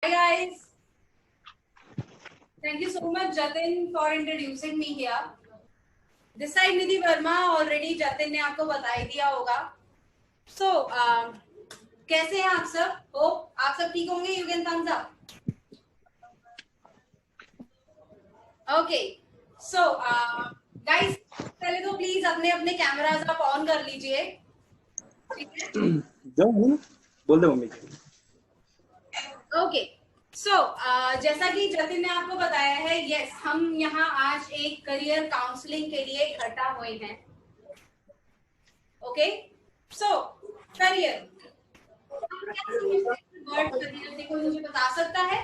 Hi guys, thank you so much Jatin for introducing me here. This side Nidhi Verma, already Jatin ने आपको बता ही दिया होगा. So कैसे हैं आप सब? Hope आप सब ठीक होंगे. You can thumbs up. Okay. So guys, पहले तो please अपने अपने कैमरास आप ऑन कर लीजिए. ठीक है? जाओ बोल दो मम्मी. Okay. So, जैसा कि जतिन ने आपको बताया है, यस हम यहाँ आज एक करियर काउंसलिंग के लिए इकट्ठा हुए हैं. ओके, सो करियर, वर्ड करियर से कोई मुझे बता सकता है?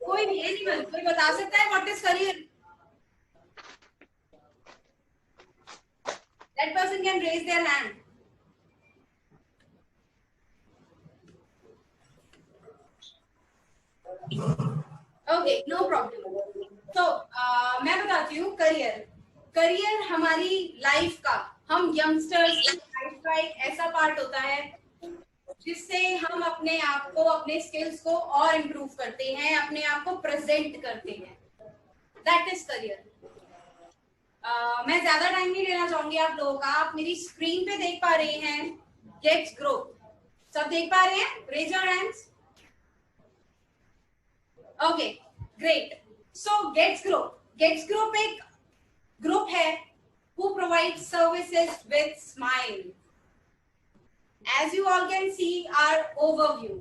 कोई भी, एनीवन, कोई बता सकता है what is career? That person can raise their hand. Okay, no problem. तो मैं बताती हूँ करियर हमारी लाइफ का, हम यंगस्टर्स लाइफ का एक ऐसा पार्ट होता है जिससे हम अपने आप को, अपने स्किल्स को और इम्प्रूव करते हैं, अपने आप को प्रेजेंट करते हैं. That is career. मैं ज्यादा टाइम नहीं लेना चाहूंगी आप लोगों का. आप मेरी स्क्रीन पे देख पा रहे हैं गेट्स ग्रुप. सब देख पा रहे हैं? Raise your hands. Okay, great. So Gets group एक ग्रुप है who provides services with Smile. As you all can see our overview.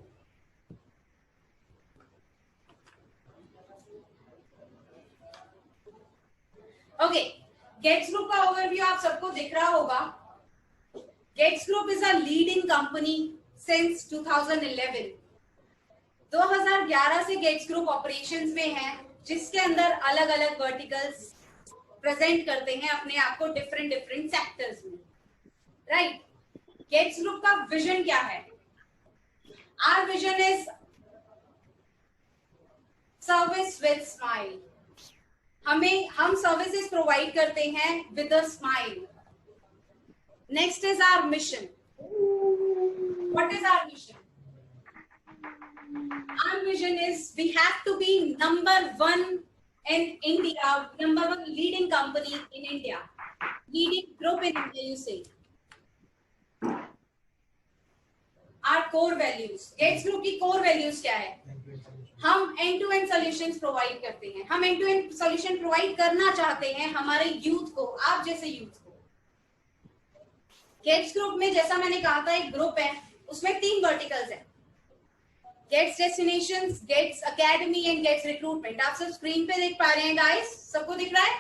Okay, Gets Group का overview आप सबको दिख रहा होगा. Gets Group is a leading company since 2011. 2011 से Gets Group operations में है, जिसके अंदर अलग अलग वर्टिकल्स प्रेजेंट करते हैं अपने आप को डिफरेंट सेक्टर्स में. राइट. Gets Group का विजन क्या है? Our vision is service with smile. हम सर्विसेज प्रोवाइड करते हैं with a smile. Next is our mission. What is our mission? Our vision is we have to be number one in India, number one leading company in India, leading group in India, you say. Our core values, Gets Group की core values क्या है? हम end-to-end solutions provide करते हैं. हम end-to-end solution provide करना चाहते हैं हमारे youth को, आप जैसे youth को. Gets Group में जैसा मैंने कहा था एक ग्रुप है, उसमें 3 verticals हैं. Gets Destinations, Gets Academy and Gets Recruitment. आप सब स्क्रीन पे देख पा रहे हैं गाइस? सबको दिख रहा है?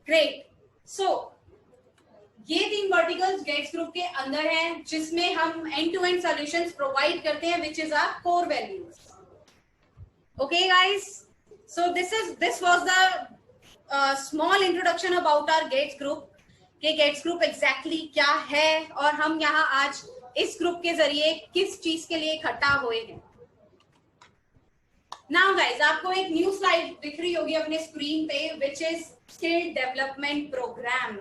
ग्रेट. सो ये 3 वर्टिकल्स Gets ग्रुप के अंदर हैं, जिसमें हम end to end solutions provide करते हैं, which is our core values. Okay guys, so this was the small introduction about our Gets group कि Gets ग्रुप एग्जैक्टली क्या है और हम यहाँ आज इस ग्रुप के जरिए किस चीज के लिए इकट्ठा हुए हैं. नाउ गाइस, आपको एक न्यू स्लाइड दिख रही होगी अपने स्क्रीन पे, which is skill development programme.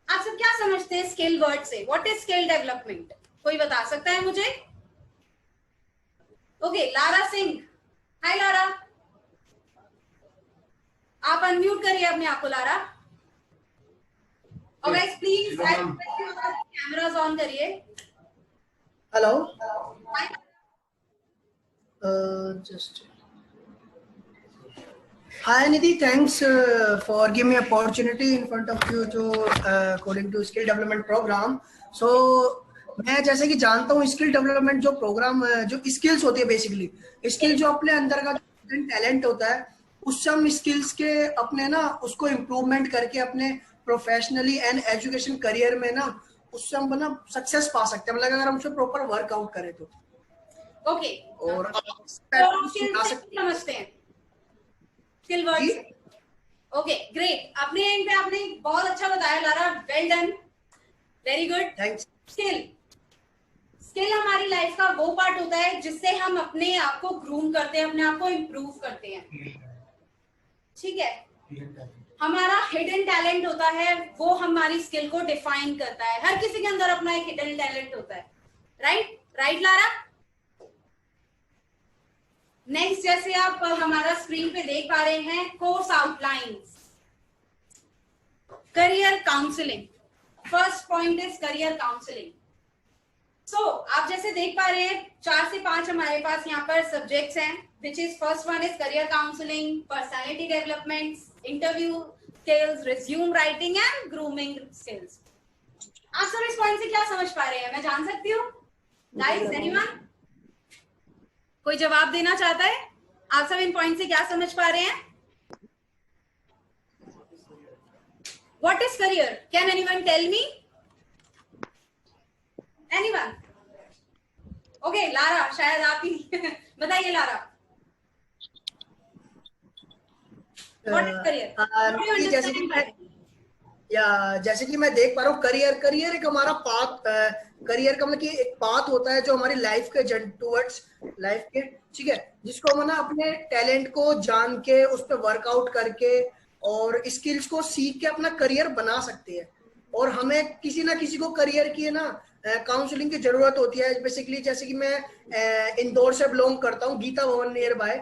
आप सब क्या समझते हैं स्किल वर्ड से? What is skill development? कोई बता सकता है मुझे? Okay, Lara Singh. Hi Lara, आप अनम्यूट करिए अपने आप को लारा. और गाइस प्लीज कैमरास ऑन करिए. Hello. Hi. Just hi Nidhi, thanks for giving me opportunity in front of you to according to skill development program. So मैं जैसे कि जानता हूँ स्किल डेवलपमेंट जो प्रोग्राम जो स्किल्स होती है, बेसिकली स्किल जो अपने अंदर का जो टैलेंट होता है, उससे हम स्किल्स के अपने ना उसको इम्प्रूवमेंट करके अपने प्रोफेशनली एंड एजुकेशन करियर में ना उससे हम ना सक्सेस पा सकते हैं, मतलब अगर हम उससे प्रॉपर वर्कआउट करें तो. ओके, और समझते हैं स्किल वर्ड. Okay, great. अपने एंड पे आपने बहुत अच्छा बताया Lara. Well done, very good. Thanks. Skill हमारी लाइफ का वो पार्ट होता है जिससे हम अपने आप को ग्रूम करते हैं, अपने आप को इम्प्रूव करते हैं. ठीक है. हमारा हिडन टैलेंट होता है, वो हमारी स्किल को डिफाइन करता है. हर किसी के अंदर अपना एक हिडन टैलेंट होता है. Right right Lara. नेक्स्ट, जैसे आप हमारा स्क्रीन पे देख पा रहे हैं, course outlines, career counselling. First point is career counselling. So आप जैसे देख पा रहे हैं 4 से 5 हमारे पास यहाँ पर सब्जेक्ट्स हैं, which is first one is career counselling, personality development, interview skills, resume writing and grooming skills. आप सब इस पॉइंट से क्या समझ पा रहे हैं, मैं जान सकती हूँ? गाइस, एनीवन कोई जवाब देना चाहता है? आप सब इन पॉइंट से क्या समझ पा रहे हैं? What is career? Can anyone tell me? Anyone? Okay, Lara, शायद आप ही बताइए Lara. What is career? What do you understand by it? जैसे कि मैं देख पा रहा हूँ, करियर एक हमारा पाथ, करियर का मतलब कि एक पाथ होता है जो हमारी लाइफ के टुवर्ड्स लाइफ के, ठीक है, जिसको हम ना अपने टैलेंट को जान के उस पर वर्कआउट करके और स्किल्स को सीख के अपना करियर बना सकते हैं। और हमें किसी ना किसी को करियर की ना काउंसलिंग की जरूरत होती है। बेसिकली जैसे कि मैं इंदौर से बिलोंग करता हूँ, गीता भवन नियर बाय।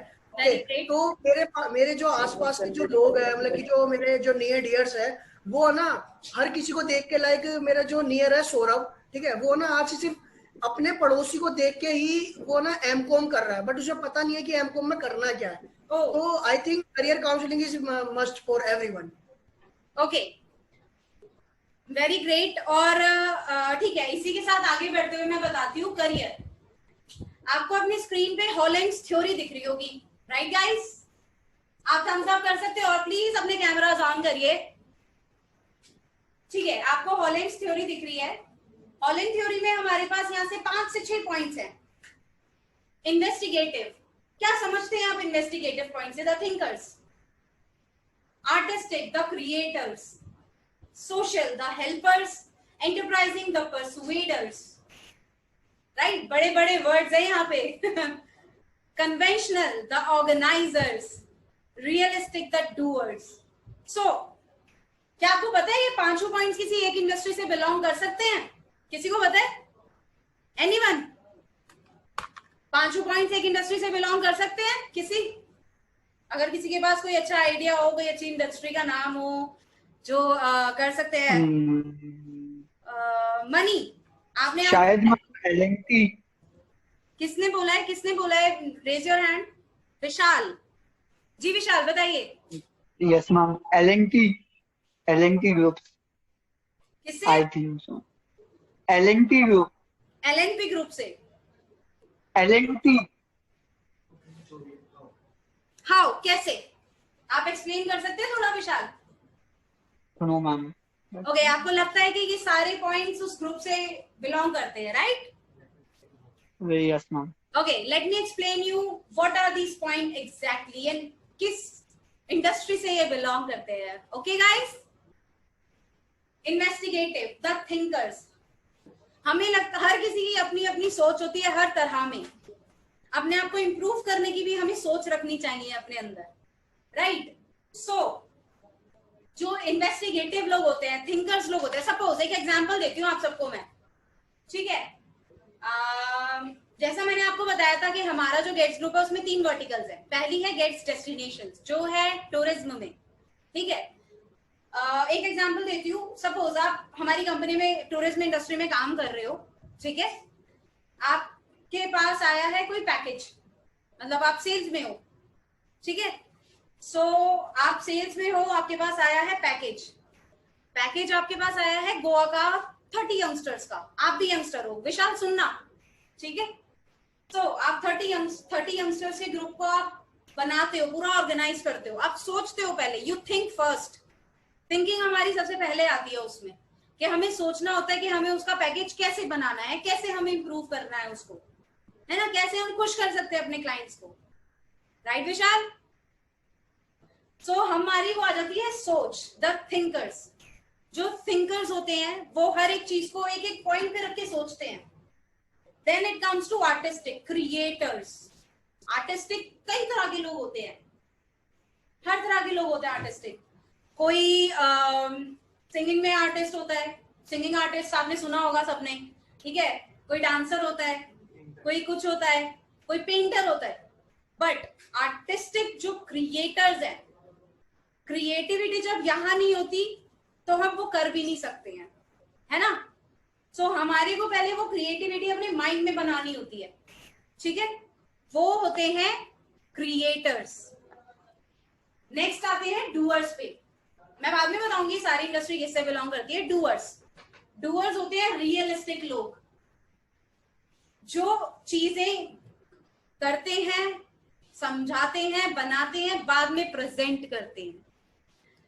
तो मेरे जो आसपास के जो लोग हैं, मतलब कि जो मेरे जो नियर डियर्स है, वो ना हर किसी को देख के, लाइक मेरा जो नियर है सौरभ, ठीक है, वो ना आज सिर्फ अपने पड़ोसी को देख के ही वो ना एमकॉम कर रहा है, बट उसे पता नहीं है कि एमकॉम में करना क्या है। तो I think career counselling is must for everyone. Okay, very great. और ठीक है, इसी के साथ आगे बढ़ते हुए मैं बताती हूँ करियर। आपको अपनी स्क्रीन पे हॉलैंड्स थ्योरी दिख रही होगी, राइट गाइस? आप थम्स अप कर सकते हो और प्लीज अपने कैमरास ऑन करिए। ठीक है, आपको हॉलैंड्स थ्योरी दिख रही है। हॉलैंड थ्योरी में हमारे पास यहाँ से 5 से 6 पॉइंट्स हैं। इन्वेस्टिगेटिव, क्या समझते हैं आप इन्वेस्टिगेटिव पॉइंट से? The thinkers, artistic, the creators, social, the helpers, enterprising, the persuaders. Right, बड़े बड़े वर्ड्स हैं यहाँ पे। Conventional, the organisers, realistic, the doers. So क्या आपको पता है ये 5 पॉइंट्स किसी एक इंडस्ट्री से बिलोंग कर सकते हैं? किसी को पता है? एनीवन? 5 पॉइंट्स एक इंडस्ट्री से बिलोंग कर सकते हैं किसी? अगर किसी के पास कोई अच्छा आइडिया हो, कोई अच्छी इंडस्ट्री का नाम हो जो कर सकते हैं। मनी, आपने शायद एल&टी। किसने बोला है? किसने बोला है? Raise your hand. Vishal ji, Vishal बताइए। Yes ma'am, L&T group. किससे? I think so, L&T group. LNP group से। एल&टी हाउ, कैसे? आप एक्सप्लेन कर सकते हैं थोड़ा विशाल? No ma'am. ओके, आपको लगता है कि ये सारे पॉइंट्स उस ग्रुप से बिलोंग करते हैं, right? Yes ma'am. Okay, let me explain you what are these point exactly and किस इंडस्ट्री से ये बिलोंग करते हैं। Okay guys, investigative, the thinkers. हमें लगता हर किसी की अपनी अपनी सोच होती है, हर तरह में अपने आप को इम्प्रूव करने की भी हमें सोच रखनी चाहिए अपने अंदर, राइट? सो जो इन्वेस्टिगेटिव लोग होते हैं, थिंकर्स लोग होते हैं, सपोज एक एग्जांपल देती हूँ आप सबको मैं, ठीक है? जैसा मैंने आपको बताया था कि हमारा जो गेट्स ग्रुप है उसमें 3 वर्टिकल्स है। पहली है गेट्स डेस्टिनेशंस, जो है टूरिज्म में, ठीक है? एक एग्जांपल देती हूँ। सपोज आप हमारी कंपनी में टूरिज्म इंडस्ट्री में काम कर रहे हो, ठीक है? आपके पास आया है कोई पैकेज, मतलब आप सेल्स में हो, ठीक है? सो आप सेल्स में हो, आपके पास आया है पैकेज आपके पास आया है गोवा का 30 यंगस्टर्स का। आप भी यंगस्टर हो, विशाल सुनना, ठीक है? तो आप 30 यंगस्टर्स के ग्रुप को आप बनाते हो, पूरा ऑर्गेनाइज करते हो। आप सोचते हो पहले, यू थिंक फर्स्ट। थिंकिंग हमारी सबसे पहले आती है उसमें, कि हमें सोचना होता है कि हमें उसका पैकेज कैसे बनाना है, कैसे हमें इंप्रूव करना है उसको, है ना? कैसे हम खुश कर सकते हैं अपने क्लाइंट्स को, राइट विशाल? सो हमारी वो आ जाती है सोच, द थिंकर्स। जो थिंकर्स होते हैं वो हर एक चीज को एक एक पॉइंट पे रख के सोचते हैं। Then it comes to artistic, creators. Artistic कई तरह के लोग होते हैं, हर तरह के लोग होते हैं आर्टिस्टिक। कोई सिंगिंग में आर्टिस्ट होता है, सिंगिंग आर्टिस्ट आपने सुना होगा सबने, ठीक है? कोई डांसर होता है, कोई कुछ होता है, कोई पेंटर होता है, बट आर्टिस्टिक जो क्रिएटर्स हैं, क्रिएटिविटी जब यहाँ नहीं होती तो हम वो कर भी नहीं सकते हैं, है ना। सो हमारे को पहले वो क्रिएटिविटी अपने माइंड में बनानी होती है, ठीक है। वो होते हैं क्रिएटर्स। नेक्स्ट आते हैं डूअर्स पे। मैं बाद में बताऊंगी सारी इंडस्ट्री किससे बिलोंग करती है। डूअर्स होते हैं रियलिस्टिक लोग, जो चीजें करते हैं, समझाते हैं, बनाते हैं, बाद में प्रेजेंट करते हैं,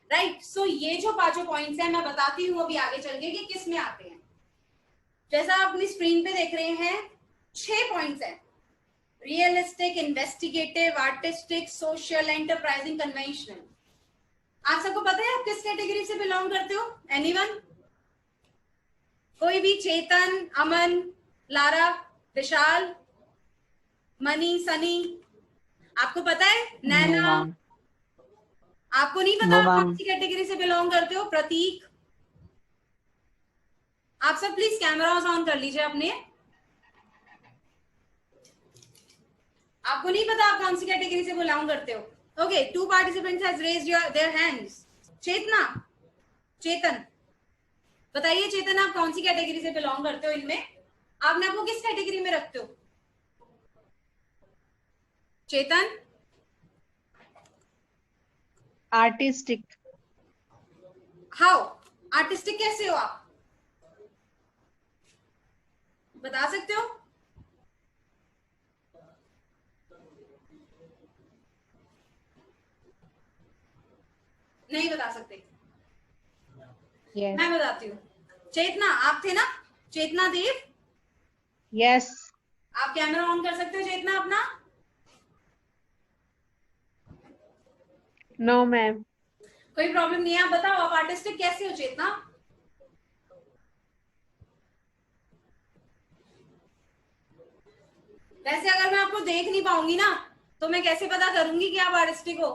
राइट। सो ये जो पांचों पॉइंट्स हैं मैं बताती हूँ अभी आगे चल के कि किस में आते हैं। जैसा आप अपनी स्क्रीन पे देख रहे हैं 6 पॉइंट्स हैं, realistic, investigative, artistic, social, enterprising, conventional. आप सबको पता है आप किस कैटेगरी से बिलोंग करते हो? एनीवन? कोई भी? चेतन, अमन, लारा, विशाल, मनी, सनी, आपको पता है? नैना, आपको नहीं पता आप कौन सी कैटेगरी से बिलोंग करते हो? प्रतीक, आप सब प्लीज कैमरास ऑन कर लीजिए अपने। आपको नहीं पता आप कौन सी कैटेगरी से बिलोंग करते हो? Okay, 2 participants has raised their hands. चेतन बताइए, चेतन आप कौन सी कैटेगरी से बिलोंग करते हो? इनमें आपने आपको किस कैटेगरी में रखते हो? चेतन? आर्टिस्टिक। हाउ? आर्टिस्टिक कैसे हो आप, बता सकते हो? नहीं बता सकते? yes. मैं बताती हूँ। चेतना, आप थे ना? चेतना देव? yes. आप कैमरा ऑन कर सकते हो चेतना अपना? No ma'am. कोई प्रॉब्लम नहीं है, आप बताओ आप आर्टिस्टिक कैसे हो चेतना? वैसे अगर मैं आपको देख नहीं पाऊंगी ना तो मैं कैसे पता करूंगी कि आप आर्टिस्टिक हो?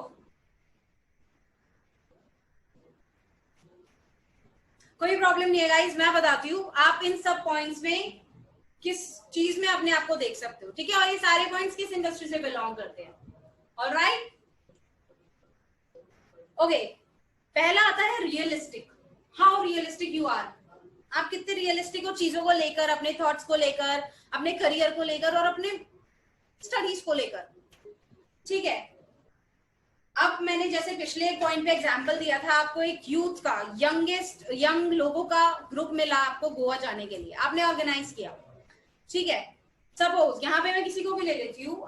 कोई प्रॉब्लम नहीं है गाइस, मैं बताती हूँ। आप इन सब पॉइंट्स में किस चीज में अपने आप को देख सकते हो, ठीक है। और ये सारे पॉइंट्स किस इंडस्ट्री से बिलोंग करते हैं, ऑलराइट। ओके, पहला आता है realistic. How realistic you are, आप कितने रियलिस्टिक हो चीजों को लेकर, अपने थॉट्स को लेकर, अपने करियर को लेकर और अपने स्टडीज को लेकर, ठीक है। अब मैंने जैसे पिछले पॉइंट पे एग्जांपल दिया था आपको, एक यूथ का, यंग लोगों का ग्रुप मिला आपको गोवा जाने के लिए, आपने ऑर्गेनाइज किया, ठीक है। सपोज यहाँ पे मैं किसी को भी ले लेती हूँ,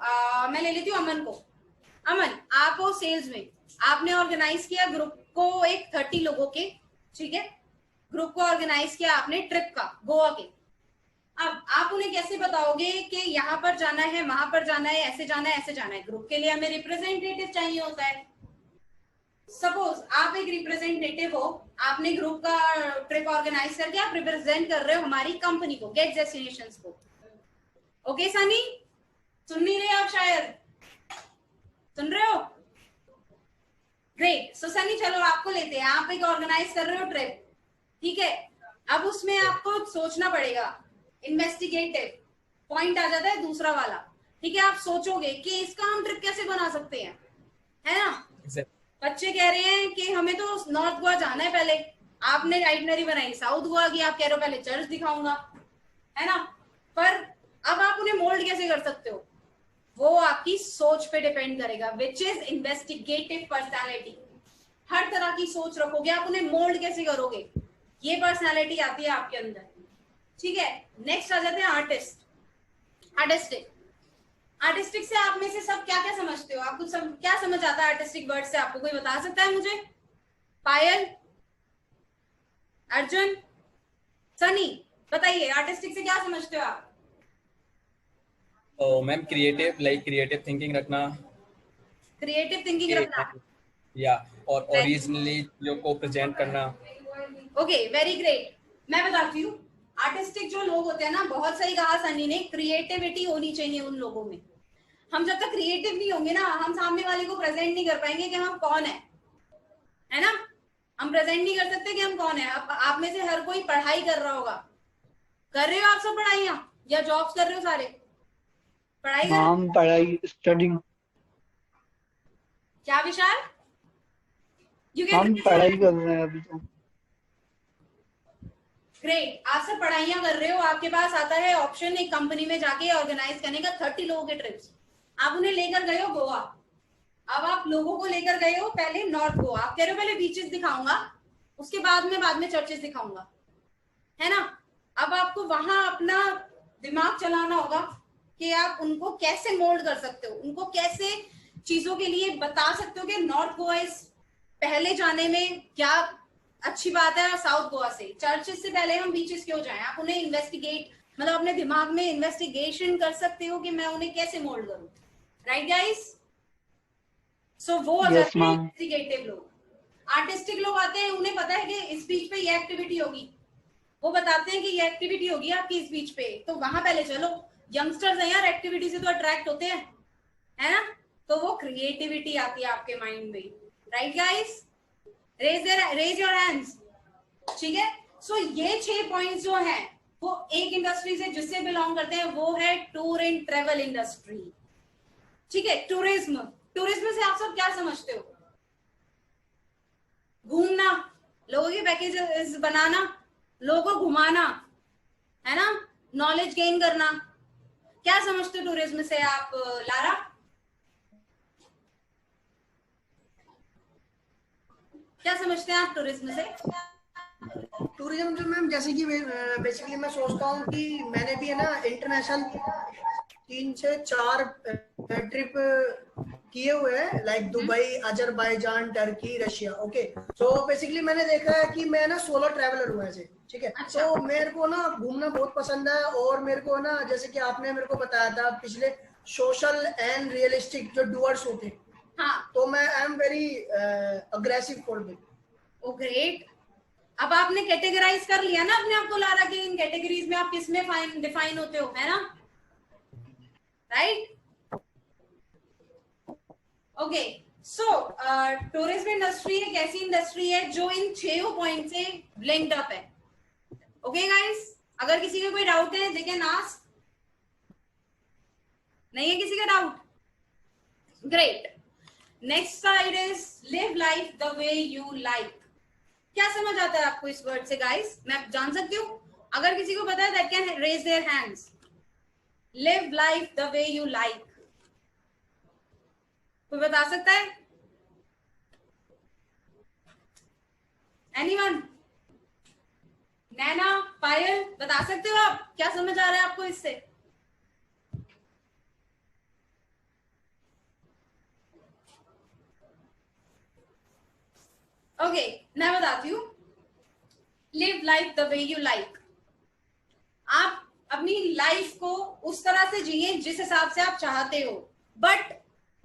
मैं ले लेती हूँ अमन को। अमन, आप हो सेल्स में, आपने ऑर्गेनाइज किया ग्रुप को, एक 30 लोगों के, ठीक है, ग्रुप को ऑर्गेनाइज किया आपने ट्रिप का, गोवा के। अब आप उन्हें कैसे बताओगे कि यहाँ पर जाना है, वहां पर जाना है, ऐसे जाना है, ऐसे जाना है? ग्रुप के लिए हमें रिप्रेजेंटेटिव चाहिए होता है। सपोज आप एक रिप्रेजेंटेटिव हो, आपने ग्रुप का ट्रिप ऑर्गेनाइज करके आप रिप्रेजेंट कर रहे हो हमारी कंपनी को, गेट डेस्टिनेशंस को। ओके सनी, सुन नहीं रहे आप? शायद सुन रहे हो? ग्रेट। सो सनी चलो आपको लेते हैं, आप एक ऑर्गेनाइज कर रहे हो ट्रिप, ठीक है। अब उसमें आपको सोचना पड़ेगा, इन्वेस्टिगेटिव पॉइंट आ जाता है दूसरा वाला, ठीक है। आप सोचोगे कि इसका हम ट्रिप कैसे बना सकते हैं, है ना। बच्चे कह रहे हैं कि हमें तो नॉर्थ गोवा जाना है, पहले आपने आइटनरी बनाई साउथ गोवा की, आप कह रहे हो पहले चर्च दिखाऊंगा, है ना। पर अब आप उन्हें मोल्ड कैसे कर सकते हो, वो आपकी सोच पे डिपेंड करेगा, विच इज इन्वेस्टिगेटिव पर्सनालिटी। हर तरह की सोच रखोगे, आप उन्हें मोल्ड कैसे करोगे, ये पर्सनालिटी आती है आपके अंदर, ठीक है। नेक्स्ट आ जाते हैं आर्टिस्टिक। आर्टिस्टिक से आप में से सब क्या क्या समझते हो? आपको क्या समझ आता है आर्टिस्टिक वर्ड से? आपको कोई बता सकता है मुझे? पायल, अर्जुन, सनी, बताइए आर्टिस्टिक से क्या समझते हो आप? मैम क्रिएटिव थिंकिंग रखना। क्रिएटिव थिंकिंग रखना, या और ओरिजिनली चीजों को प्रेजेंट करना। Okay, very great. मैं बताती हूँ, आर्टिस्टिक जो लोग होते हैं ना, बहुत सही कहा सनी ने, क्रिएटिविटी होनी चाहिए उन लोगों में। हम जब तक क्रिएटिव नहीं होंगे ना, हम सामने वाले को प्रेजेंट नहीं कर पाएंगे कि हम कौन है ना। हम प्रेजेंट नहीं कर सकते कि हम कौन है। आप में से हर कोई पढ़ाई कर रहा होगा, कर रहे हो आप सब पढ़ाइयाँ? या जॉब्स कर रहे हो सारे? पढ़ाई कर? मैम पढ़ाई स्टडिंग। क्या विशाल? यू कैन मैम पढ़ाई कर रहे हैं अभी तो। ग्रेट, आप सब पढ़ाइयाँ कर रहे हो, आपके पास आता है ऑप्शन एक कंपनी में जाके ऑर्गेनाइज करने का 30 लोगों के ट्रिप्स। आप उन्हें लेकर गए हो गोवा। अब आप लोगों को लेकर गए हो पहले नॉर्थ गोवा, आप कह रहे हो पहले बीचेस दिखाऊंगा, उसके बाद में चर्चेस दिखाऊंगा, है ना? अब आपको वहां अपना दिमाग चलाना होगा कि आप उनको कैसे मोल्ड कर सकते हो, उनको कैसे चीजों के लिए बता सकते हो कि नॉर्थ गोवा इस पहले जाने में क्या अच्छी बात है, और साउथ गोवा से चर्चेस से पहले हम बीचेस क्यों जाएं। आप उन्हें इन्वेस्टिगेट, मतलब अपने दिमाग में इन्वेस्टिगेशन कर सकते हो कि मैं उन्हें कैसे मोल्ड करूं, राइट गाइस? सो वो हो जाते हैं इन्वेस्टिगेटिव लोग। आर्टिस्टिक लोग आते हैं, उन्हें पता है कि इस बीच पे ये एक्टिविटी होगी, वो बताते हैं कि ये एक्टिविटी होगी आपकी इस बीच पे, तो वहां पहले चलो। यंगस्टर्स हैं यार, एक्टिविटी से तो अट्रैक्ट होते हैं, है ना? तो वो क्रिएटिविटी आती है आपके माइंड में, right guys? Raise your hands, ठीक है? सो ये 6 पॉइंट्स जो हैं वो एक इंडस्ट्री से जिससे बिलोंग करते हैं, वो है टूर एंड ट्रेवल इंडस्ट्री, ठीक है? टूरिज्म, टूरिज्म से आप सब क्या समझते हो? घूमना, लोगों के पैकेजेस बनाना, लोगों को घुमाना, है ना? नॉलेज गेन करना। क्या समझते हो टूरिज्म से आप लारा? क्या समझते हैं आप टूरिज्म से? टूरिज्म जो मैम, जैसे कि बेसिकली मैं सोचता हूँ कि मैंने भी है ना इंटरनेशनल 3 से 4 ट्रिप किए हुए हैं, like Dubai, Azerbaijan, Turkey, Russia. Okay, so basically मैंने देखा है कि मैं ना सोलो ट्रैवलर हूँ ऐसे, ठीक है? अच्छा। तो मेरे को ना घूमना बहुत पसंद है, और मेरे को ना जैसे कि आपने मेरे को बताया था पिछले, सोशल एंड रियलिस्टिक जो डूअर्स होते हैं, हाँ, तो मैं I am very aggressive for this. Oh great. अब आपने कैटेगराइज कर लिया ना अपने आप को लारा, कि इन कैटेगरीज में आप किस में डिफाइन होते हो, है ना? राइट? ओके, सो टूरिज्म इंडस्ट्री एक ऐसी इंडस्ट्री है जो इन 6 पॉइंट से लिंक्ड अप है। ओके गाइस, अगर किसी का कोई डाउट है दे कैन आस्क। नहीं है किसी का doubt? Great. Next side is live life the way you like. क्या समझ आता है आपको इस वर्ड से गाइस? मैं जान सकती हूँ? अगर किसी को पता है that can raise their hands. Live life the way you like, कोई बता सकता है? एनीवन? नैना, पायल, बता सकते हो आप क्या समझ आ रहा है आपको इससे? ओके, मैं बताती हूँ। Live life the way you like, आप अपनी लाइफ को उस तरह से जिए जिस हिसाब से आप चाहते हो, बट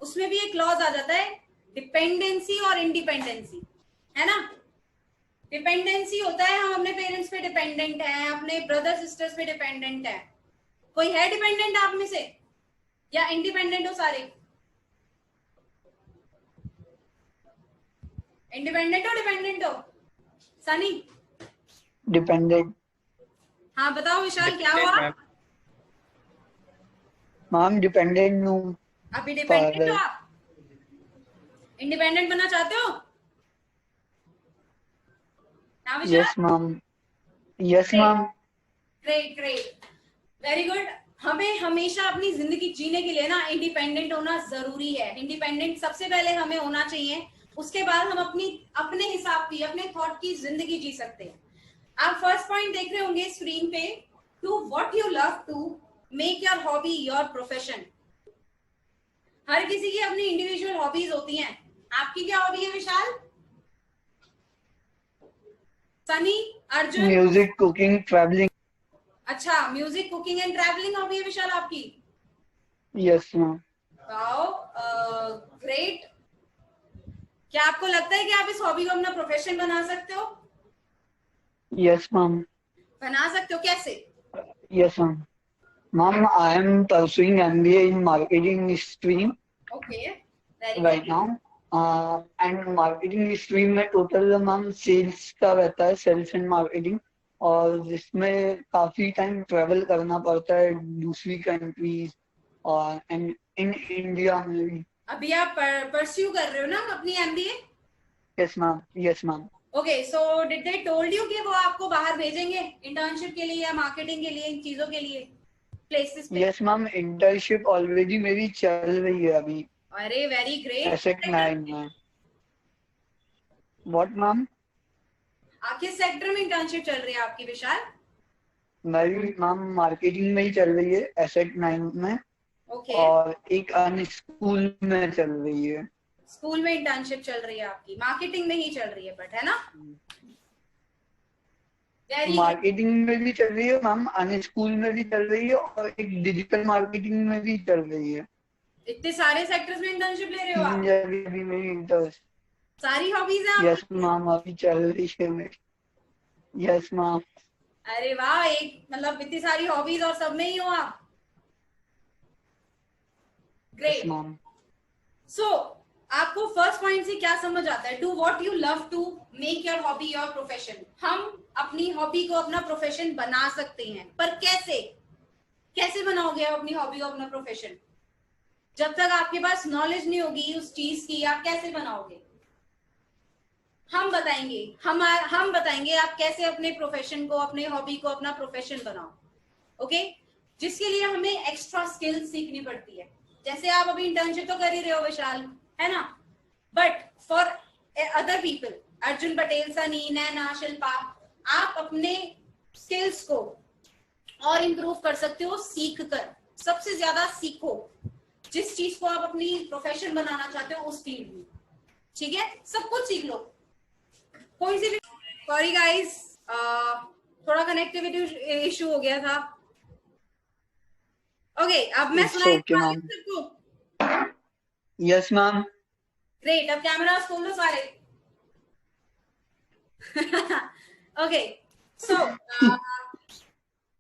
उसमें भी एक क्लॉज आ जाता है, डिपेंडेंसी और इंडिपेंडेंसी, है ना? डिपेंडेंसी होता है हम अपने पेरेंट्स पे डिपेंडेंट हैं, अपने ब्रदर सिस्टर्स पे डिपेंडेंट है। कोई है डिपेंडेंट आप में से, या इंडिपेंडेंट हो सारे? इंडिपेंडेंट हो डिपेंडेंट हो? सनी? डिपेंडेंट। हाँ बताओ विशाल, क्या हुआ? मैम डिपेंडेंट हूँ। अभी डिपेंडेंट हो Father. आप? इंडिपेंडेंट बनना चाहते हो? हाँ Vishal? Yes ma'am. Yes ma'am. Great great, very good. हमें हमेशा अपनी जिंदगी जीने के लिए ना इंडिपेंडेंट होना जरूरी है। इंडिपेंडेंट सबसे पहले हमें होना चाहिए, उसके बाद हम अपने हिसाब की, अपने थॉट की जिंदगी जी सकते हैं। आप फर्स्ट पॉइंट देख रहे होंगे स्क्रीन पे, to what you love to make your hobby your profession. हर किसी की अपनी इंडिविजुअल हॉबीज होती हैं। आपकी क्या हॉबी है Vishal? Sunny, Arjun? Music, cooking, travelling. अच्छा, music, cooking and travelling hobby है विशाल आपकी? Yes ma'am. Wow, great. क्या आपको लगता है कि आप इस हॉबी को अपना प्रोफेशन बना सकते हो? Yes ma'am. बना सकते हो, कैसे? Yes ma'am. Ma'am I am pursuing MBA in marketing stream okay, very right good. now. And marketing stream में टोटल मैम सेल्स का रहता है, सेल्स एंड मार्केटिंग। और जिसमें काफी टाइम ट्रेवल करना पड़ता है दूसरी कंट्रीज और इन इंडिया में भी। अभी आप परस्यू कर रहे हो ना अपनी MBA? Yes ma'am, yes ma'am. Okay, so did they told you कि वो आपको बाहर भेजेंगे इंटर्नशिप के लिए या मार्केटिंग के लिए, इन चीजों के लिए, प्लेसेस पे? यस मैम, इंटर्नशिप ऑलरेडी मेरी चल रही है अभी अरे वेरी ग्रेट। एसेट 9 में। What ma'am? किस सेक्टर में इंटर्नशिप चल रही है आपकी विशाल? मेरी मैम मार्केटिंग में ही चल रही है एसेट 9 में। ओके, और एक अन्य स्कूल में चल रही है। स्कूल में इंटर्नशिप चल रही है आपकी, मार्केटिंग में ही चल रही है बट, है ना? वेरी मार्केटिंग में भी चल रही है मैम, अन्य स्कूल में भी चल रही है और एक डिजिटल मार्केटिंग में भी चल रही है। इतने सारे सेक्टर्स में इंटर्नशिप ले रहे हो 3 आप? जगह भी मेरी इंटरेस्ट। सारी हॉबीज हैं यस आपकी? मैम, अभी चल रही है मेरी। Yes ma'am. अरे वाह, एक मतलब इतनी सारी हॉबीज और सब में ही हो आप। Yes great. मैम। सो आपको फर्स्ट पॉइंट से क्या समझ आता है? Do what you love to make your hobby your profession. हम अपनी हॉबी को अपना प्रोफेशन बना सकते हैं, पर कैसे? कैसे बनाओगे आप अपनी हॉबी को अपना प्रोफेशन? जब तक आपके पास नॉलेज नहीं होगी उस चीज की, आप कैसे बनाओगे? हम बताएंगे, हम बताएंगे आप कैसे अपने प्रोफेशन को, अपने हॉबी को अपना प्रोफेशन बनाओ। ओके, जिसके लिए हमें एक्स्ट्रा स्किल्स सीखनी पड़ती है। जैसे आप अभी इंटर्नशिप तो कर ही रहे हो विशाल, है ना? But for other people, Arjun Patel, Sunny, Naina, Shilpa, आप अपने स्किल्स को और इम्प्रूव कर सकते हो सीख कर। सबसे ज्यादा सीखो जिस चीज को आप अपनी प्रोफेशन बनाना चाहते हो उस फील्ड में, ठीक है? सब कुछ सीख लो, कोई सी भी। सॉरी गाइस, थोड़ा कनेक्टिविटी इशू हो गया था। ओके, अब मैं It's okay, ma'am. सबको। Yes ma'am. ग्रेट, अब कैमरा खोल दो सारे। ओके, सो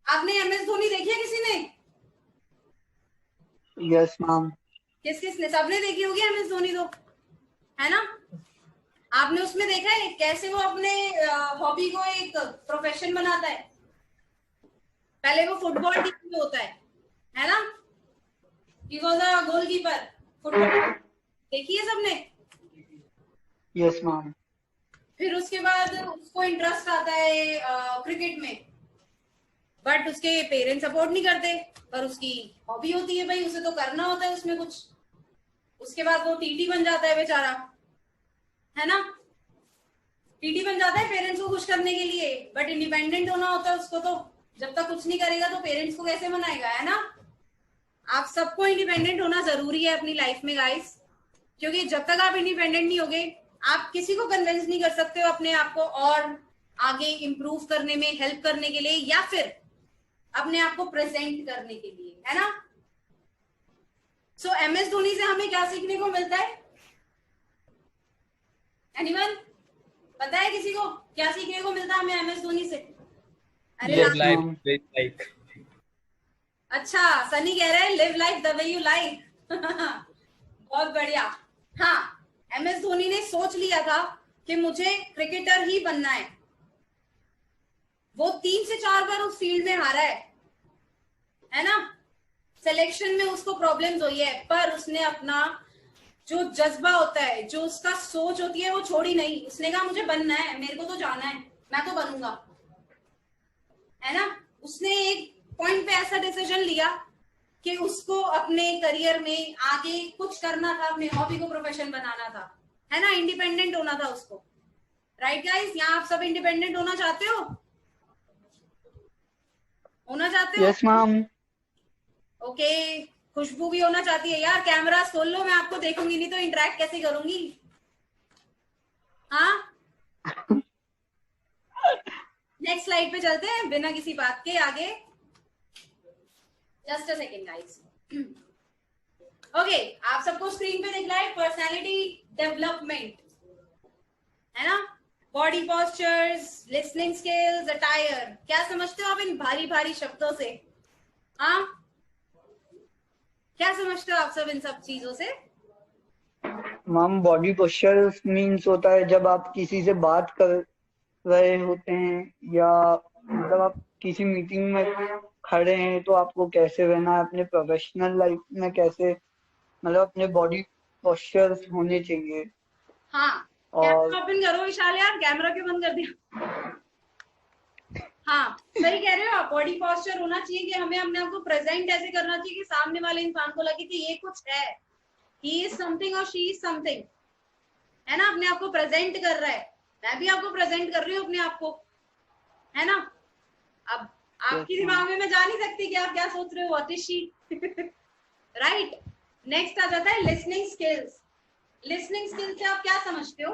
आपने एमएस धोनी देखी है किसी ने? Yes ma'am. किस किसने? सबने देखी होगी एमएस धोनी तो, है ना? आपने उसमें देखा है कैसे वो अपने हॉबी को एक प्रोफेशन बनाता है? पहले वो फुटबॉल टीम में होता है ना? He was a goalkeeper football, देखी है सबने? Yes ma'am. फिर उसके बाद उसको इंटरेस्ट आता है क्रिकेट में, बट उसके पेरेंट्स सपोर्ट नहीं करते, पर उसकी हॉबी होती है भाई, उसे तो करना होता है उसमें कुछ। उसके बाद वो टीटी बन जाता है बेचारा, है ना? टीटी बन जाता है पेरेंट्स को खुश करने के लिए, बट इंडिपेंडेंट होना होता है उसको। तो जब तक कुछ नहीं करेगा तो पेरेंट्स को कैसे मनाएगा, है ना? आप सबको इंडिपेंडेंट होना जरूरी है अपनी लाइफ में गाइस, क्योंकि जब तक आप इंडिपेंडेंट नहीं होगे आप किसी को कन्विंस नहीं कर सकते हो अपने आप को और आगे इंप्रूव करने में हेल्प करने के लिए, या फिर अपने आप को प्रेजेंट करने के लिए, है ना? सो एमएस धोनी से हमें क्या सीखने को मिलता है? एनीवन पता है किसी को क्या सीखने को मिलता है हमें एमएस धोनी से? अरे लिव लाइफ लाइक। अच्छा, सनी कह रहे हैं live life the way you like. बहुत बढ़िया। हाँ, एमएस धोनी ने सोच लिया था कि मुझे क्रिकेटर ही बनना है। वो 3 से 4 बार उस फील्ड में हारा है ना? सिलेक्शन में उसको प्रॉब्लम्स हुई है, पर उसने अपना जो जज्बा होता है, जो उसका सोच होती है, वो छोड़ी नहीं। उसने कहा मुझे बनना है, मेरे को तो जाना है, मैं तो बनूंगा, है ना? उसने एक पॉइंट पे ऐसा डिसीजन लिया कि उसको अपने करियर में आगे कुछ करना था, अपने हॉबी को प्रोफेशन बनाना था, है ना? इंडिपेंडेंट होना था उसको। राइट गाइस, यहाँ आप सब इंडिपेंडेंट होना चाहते हो? होना चाहते हो? Yes ma'am. ओके, खुशबू भी होना चाहती है। यार कैमरा खोल लो, मैं आपको देखूंगी नहीं तो इंटरेक्ट कैसे करूंगी? हाँ, नेक्स्ट स्लाइड पे चलते हैं बिना किसी बात के आगे। Just a second guys. Okay, आप सबको स्क्रीन पे दिख रहा है पर्सनालिटी डेवलपमेंट, है ना? Body postures, listening skills, attire. क्या समझते हो आप इन भारी भारी शब्दों से? हाँ, क्या समझते हो आप सब इन सब चीजों से? मैम, बॉडी पोस्चर मीन्स होता है जब आप किसी से बात कर रहे होते हैं या मतलब आप किसी मीटिंग में खड़े हैं तो आपको कैसे रहना है, अपने प्रोफेशनल लाइफ में कैसे, मतलब अपने बॉडी पोस्चर्स होने चाहिए। हाँ, और कैमरा ओपन करो विशाल यार, कैमरा क्यों बंद कर दिया? हाँ, सही कह रहे हो आप, बॉडी पोस्चर होना चाहिए कि हमें अपने आप को प्रेजेंट ऐसे करना चाहिए कि सामने वाले इंसान को लगे कि ये कुछ है, ही इज समथिंग और शी इज समथिंग, है ना, अपने आप को प्रेजेंट कर रहा है। मैं भी आपको प्रेजेंट कर रही हूँ अपने आप को, है ना। अब आपके दिमाग में मैं जा नहीं सकती कि आप क्या सोच रहे हो, what is she, right. Next आ जाता है लिसनिंग स्किल्स। लिसनिंग स्किल्स से आप क्या समझते हो?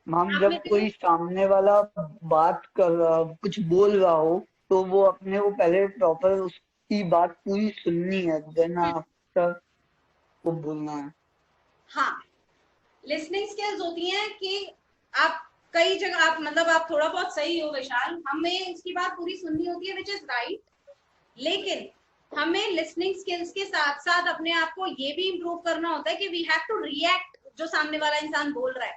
मैम, आप जब में से कोई सामने वाला बात कर रहा, कुछ बोल रहा हो, तो वो अपने को पहले प्रॉपर उसकी बात पूरी सुननी है, देन आफ्टर वो बोलना है। हाँ, लिसनिंग स्किल्स होती हैं कि आप कई जगह, आप मतलब आप थोड़ा बहुत सही हो विशाल, हमें उसकी बात पूरी सुननी होती है, विच इज राइट, लेकिन हमें लिसनिंग स्किल्स के साथ साथ अपने आप को ये भी इम्प्रूव करना होता है कि वी हैव टू रिएक्ट जो सामने वाला इंसान बोल रहा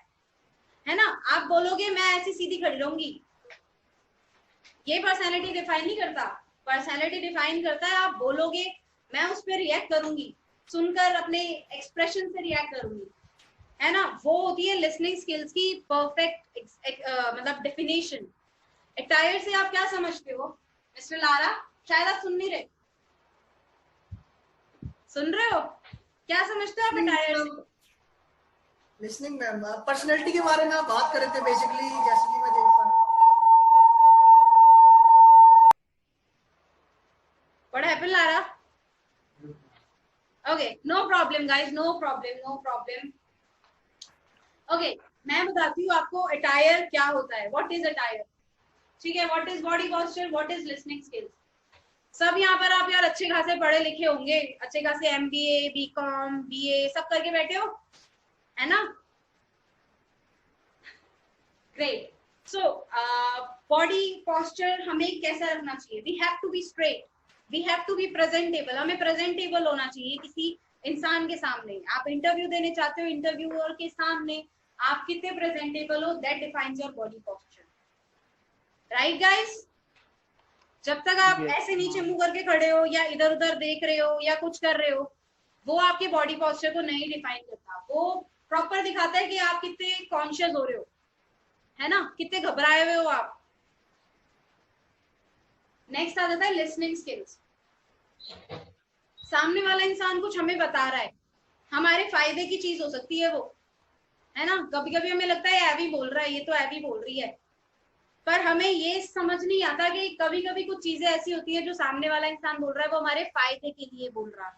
है ना। आप बोलोगे मैं ऐसी सीधी खड़ी रहूंगी, ये पर्सनैलिटी डिफाइन नहीं करता। पर्सनैलिटी डिफाइन करता है आप बोलोगे मैं उस पर रिएक्ट करूंगी, सुनकर अपने एक्सप्रेशन से रिएक्ट करूंगी, है ना। वो होती है लिसनिंग स्किल्स की परफेक्ट मतलब डेफिनेशन। अटायर से आप क्या समझते हो मिस्टर लारा? शायद आप सुन नहीं रहे, सुन रहे हो? क्या समझते हो आप अटायर से? लिसनिंग मैम, पर्सनैलिटी के बारे में आप बात कर रहे थे बेसिकली, जैसे कि मैं देख पा रहा हूँ। What happened, Lara? Okay, no problem guys, no problem, no problem. Okay, मैं बताती हूँ आपको अटायर क्या होता है, व्हाट इज अटायर, ठीक है। What is body posture, what is listening skills. सब यहाँ पर आप यार अच्छे खासे पढ़े लिखे होंगे, अच्छे खासे MBA BCom BA सब करके बैठे हो, है ना। ग्रेट। सो बॉडी पोस्चर हमें कैसा रखना चाहिए? We have to be straight, we have to be presentable, हमें प्रेजेंटेबल होना चाहिए किसी इंसान के सामने। आप इंटरव्यू देने चाहते हो, इंटरव्यूअर के सामने आप कितने प्रेजेंटेबल हो, that defines your body posture, right guys. जब तक आप ऐसे नीचे मुंह करके खड़े हो या इधर उधर देख रहे हो या कुछ कर रहे हो, वो आपके बॉडी पोस्चर को नहीं डिफाइन करता। वो प्रॉपर दिखाता है कि आप कितने कॉन्शियस हो रहे हो, है ना, कितने घबराए हुए हो आप। नेक्स्ट आ जाता है लिसनिंग स्किल्स। सामने वाला इंसान कुछ हमें बता रहा है, हमारे फायदे की चीज हो सकती है वो, है ना। कभी कभी हमें लगता है एवी बोल रहा है, ये तो एवी बोल रही है, पर हमें ये समझ नहीं आता कि कभी कभी कुछ चीजें ऐसी होती है जो सामने वाला इंसान बोल रहा है वो हमारे फायदे के लिए बोल रहा है,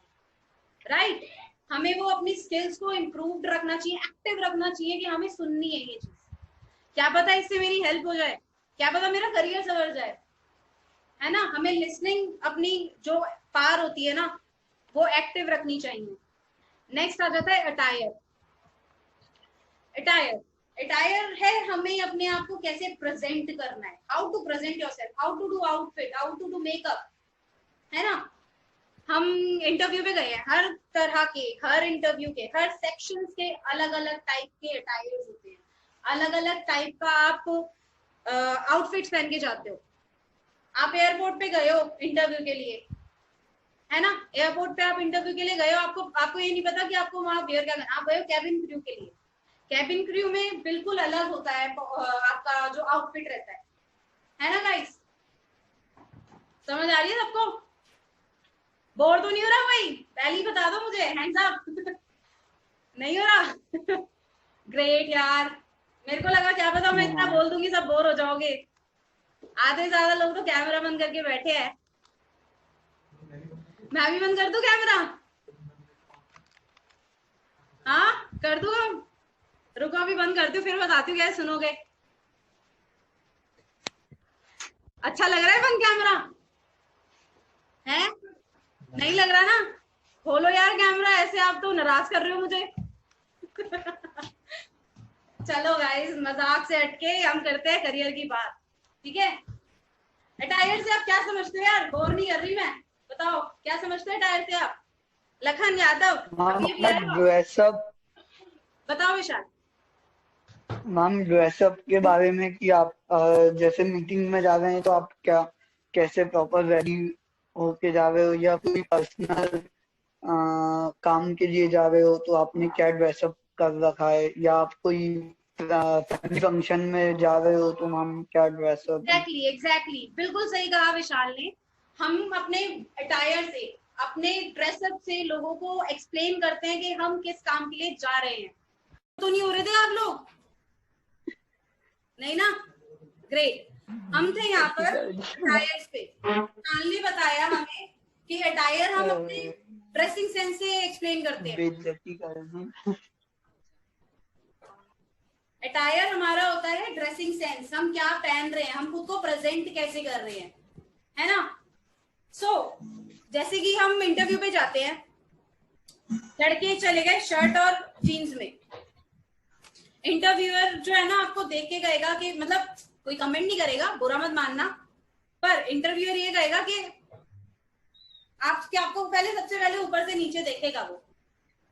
राइट। हमें वो अपनी स्किल्स को इम्प्रूव्ड रखना चाहिए, एक्टिव रखना चाहिए कि हमें सुननी है ये चीज, क्या पता इससे मेरी हेल्प हो जाए, क्या पता मेरा करियर सवर जाए, है ना। हमें लिसनिंग अपनी जो पार होती है ना वो एक्टिव रखनी चाहिए। नेक्स्ट आ जाता है अटायर। अटायर अटायर है हमें अपने आप को कैसे प्रेजेंट करना है, how to present yourself, how to do outfit, how to do makeup, है ना। हम इंटरव्यू पे गए हैं, हर तरह के, हर इंटरव्यू के हर सेक्शंस के अलग अलग टाइप के अटायर्स होते हैं, अलग अलग टाइप का आप आउटफिट्स पहन के जाते हो। आप एयरपोर्ट पे गए हो इंटरव्यू के लिए, है ना, एयरपोर्ट पे आप इंटरव्यू के लिए गए हो, आपको ये नहीं पता कि आपको वहां वेयर क्या करना, आप गए हो कैबिन क्रू के लिए। कैबिन क्रू में बिल्कुल अलग होता है आपका जो आउटफिट रहता है ना गाइस। समझ आ रही है सबको? बोर तो नहीं हो रहा भाई? पहले ही बता दो मुझे, हैंड्स अप। नहीं हो रहा? ग्रेट यार, मेरे को लगा क्या पता मैं इतना बोल दूंगी सब बोर हो जाओगे। आधे से ज्यादा लोग तो कैमरा बंद करके बैठे हैं। मैं भी बंद कर दूं कैमरा? हाँ कर दूं? रुको अभी बंद करती हूँ, फिर बताती हूँ कैसे सुनोगे। अच्छा लग रहा है बंद कैमरा? है नहीं लग रहा ना? खोलो यार कैमरा, ऐसे आप तो नाराज कर रहे हो मुझे। चलो गाइस, मजाक से हटके हम करते हैं करियर की बात, ठीक है। अटायर से आप क्या समझते हो यार? बोर नहीं कर रही मैं, बताओ क्या समझते हो अटायर से आप? लखन यादव, ड्रेसअप, बताओ विशाल। मैम ड्रेसअप के बारे में कि आप जैसे मीटिंग में जा रहे हैं तो आप क्या कैसे प्रॉपर रेडी होके जा रहे हो, या कोई पर्सनल काम के लिए जा रहे हो तो आपने क्या ड्रेसअप कर रखा है, या आप कोई फैमिली फंक्शन में जा रहे हो तो मैम क्या ड्रेसअप? एग्जैक्टली बिल्कुल सही कहा विशाल ने। हम अपने अटायर से, अपने ड्रेसअप से लोगों को एक्सप्लेन करते हैं कि हम किस काम के लिए जा रहे हैं। तो नहीं हो रहे थे आप लोग? नहीं ना? ग्रेट। हम थे यहाँ पर अटायर्स पे। विशाल ने बताया हमें कि अटायर हम अपने ड्रेसिंग सेंस से एक्सप्लेन करते हैं। बेइज्जती कर रहे हैं। अटायर हमारा होता है ड्रेसिंग सेंस, हम क्या पहन रहे हैं, हम खुद को प्रेजेंट कैसे कर रहे हैं, है ना? जैसे कि हम इंटरव्यू पे जाते हैं, लड़के चले गए शर्ट और जीन्स में, इंटरव्यूअर जो है ना आपको देख के कहेगा कि मतलब कोई कमेंट नहीं करेगा, बुरा मत मानना, पर इंटरव्यूअर ये कहेगा कि आपको पहले सबसे पहले ऊपर से नीचे देखेगा, वो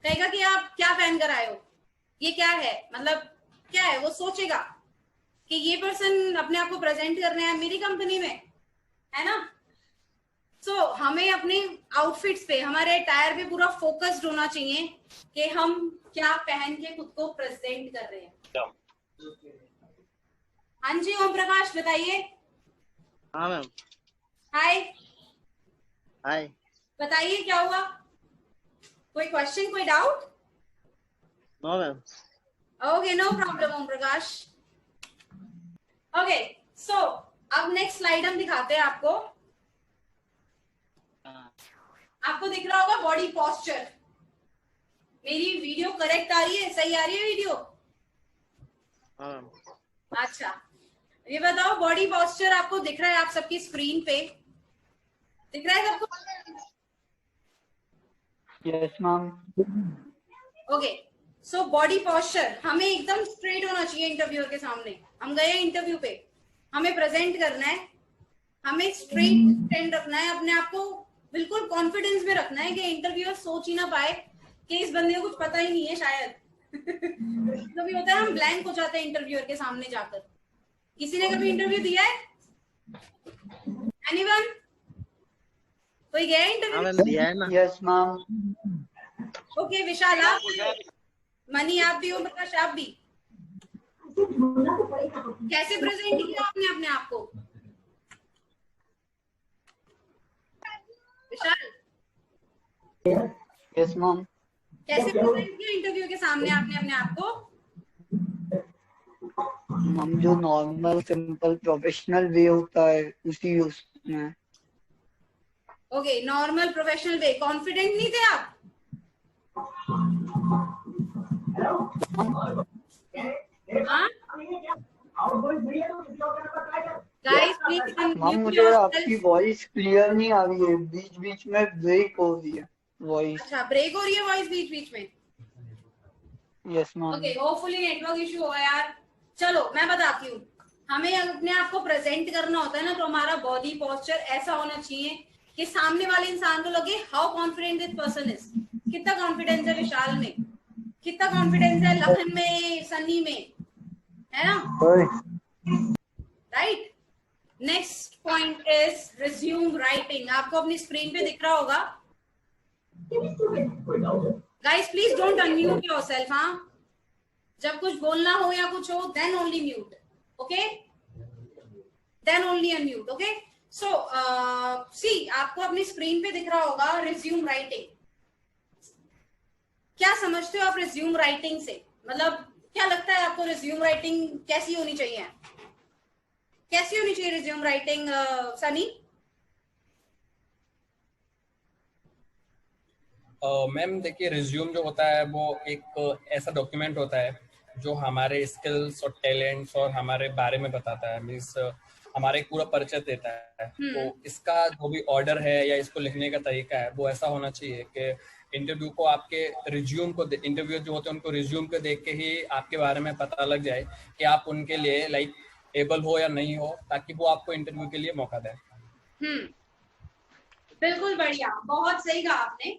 कहेगा कि आप क्या पहन कर आए हो, ये क्या है, मतलब क्या है, वो सोचेगा कि ये पर्सन अपने आप को प्रेजेंट करने है मेरी कंपनी में, है ना? हमें अपने आउटफिट्स पे, हमारे अटायर पे पूरा फोकस्ड होना चाहिए कि हम क्या पहन के खुद को प्रेजेंट कर रहे हैं। हाँ जी ओम प्रकाश बताइए। हाँ मैम। हाय। हाय। बताइए क्या हुआ, कोई क्वेश्चन, कोई doubt? No ma'am. Okay no problem Om Prakash. Okay so अब नेक्स्ट स्लाइड हम दिखाते हैं आपको। आपको दिख रहा होगा बॉडी पोस्चर। मेरी वीडियो करेक्ट आ रही है, सही आ रही है वीडियो? अच्छा ये बताओ, बॉडी पोस्चर आपको दिख रहा है आप सबकी स्क्रीन पे? दिख रहा है सबको? Yes ma'am. Okay so body posture हमें एकदम स्ट्रेट होना चाहिए इंटरव्यूअर के सामने। हम गए इंटरव्यू पे, हमें प्रेजेंट करना है, हमें स्ट्रेट स्टैंड रखना है, अपने आप को बिल्कुल कॉन्फिडेंस में रखना है कि इंटरव्यूअर सोच ही ना पाए कि इस बंदे को कुछ पता ही नहीं है शायद। कभी होता है हम ब्लैंक हो जाते हैं इंटरव्यूअर के सामने जाकर। किसी ने कभी इंटरव्यू दिया है? एनीवन? कोई गया इंटरव्यू? दिया है ना। Yes ma'am. ओके विशाल आप, मनी आप भी हो, प्रकाश आप भी। कैसे प्रेजेंट किया आपने अपने आप को विशाल? Yes ma'am. कैसे प्रेजेंट किया इंटरव्यू के सामने आपने अपने आप को? मैम जो नॉर्मल सिंपल प्रोफेशनल वे होता है उसी उसमें। Okay normal professional way. Confident नहीं थे आप? हाँ गाइस प्लीज मैम मुझे आपकी वॉइस क्लियर नहीं आ रही है, बीच बीच में ब्रेक हो रही है वॉइस। अच्छा ब्रेक हो रही है वॉइस बीच बीच में? Yes ma'am. Okay hopefully network issue होगा यार। चलो मैं बताती हूँ, हमें अपने आप को प्रेजेंट करना होता है ना, तो हमारा बॉडी पोस्चर ऐसा होना चाहिए कि सामने वाले इंसान को लगे how confident this person is. कितना कॉन्फिडेंस है विशाल में, कितना कॉन्फिडेंस है लखन में, सनी में, है ना? Right. Next point is resume writing. आपको अपनी स्क्रीन पे दिख रहा होगा। Guys please don't unmute yourself. हाँ जब कुछ बोलना हो या कुछ हो then only mute, okay? Then only unmute, okay? So see आपको अपनी स्क्रीन पे दिख रहा होगा रिज्यूम राइटिंग। क्या समझते हो आप रिज्यूम राइटिंग से? मतलब क्या लगता है आपको रिज्यूम राइटिंग कैसी होनी चाहिए? कैसी होनी चाहिए रिज्यूम राइटिंग सनी? मैम देखिए, रिज्यूम जो होता है वो एक ऐसा डॉक्यूमेंट होता है जो हमारे स्किल्स और टैलेंट्स और हमारे बारे में बताता है, मीन्स हमारे पूरा परिचय देता है। तो इसका जो भी ऑर्डर है या इसको लिखने का तरीका है वो ऐसा होना चाहिए कि इंटरव्यू को आपके रिज्यूम को, इंटरव्यू जो होते हैं उनको रिज्यूम को देख के ही आपके बारे में पता लग जाए कि आप उनके लिए लाइक एबल हो या नहीं हो, ताकि वो आपको इंटरव्यू के लिए मौका दें। बिल्कुल बढ़िया, बहुत सही कहा आपने।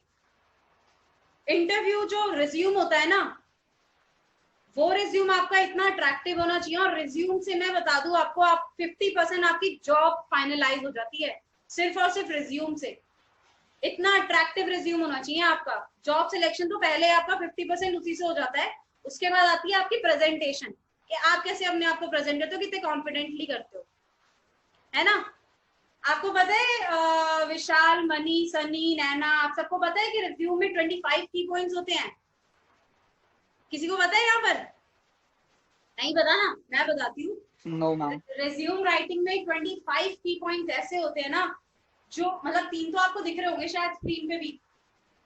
इंटरव्यू जो रिज्यूम होता है ना, वो रिज्यूम आपका इतना अट्रैक्टिव होना चाहिए, और रिज्यूम से मैं बता दूं आपको, आप 50% आपकी जॉब फाइनलाइज हो जाती है सिर्फ और सिर्फ रिज्यूम से। इतना अट्रैक्टिव रिज्यूम होना चाहिए आपका। जॉब सिलेक्शन तो पहले आपका 50% उसी से हो जाता है, उसके बाद आती है आपकी प्रेजेंटेशन, कि आप कैसे अपने आप को प्रेजेंट करते हो, कितने कॉन्फिडेंटली करते हो, है ना। आपको पता है विशाल, मनी, सनी, नैना, आप सबको पता है कि रिज्यूम में 25 की पॉइंट्स होते हैं? किसी को पता है यहाँ पर? नहीं पता ना, मैं बताती हूँ। No ma'am. रिज्यूम राइटिंग में 25 की पॉइंट्स ऐसे होते हैं ना, जो मतलब 3 तो आपको दिख रहे होंगे शायद स्क्रीन पे भी,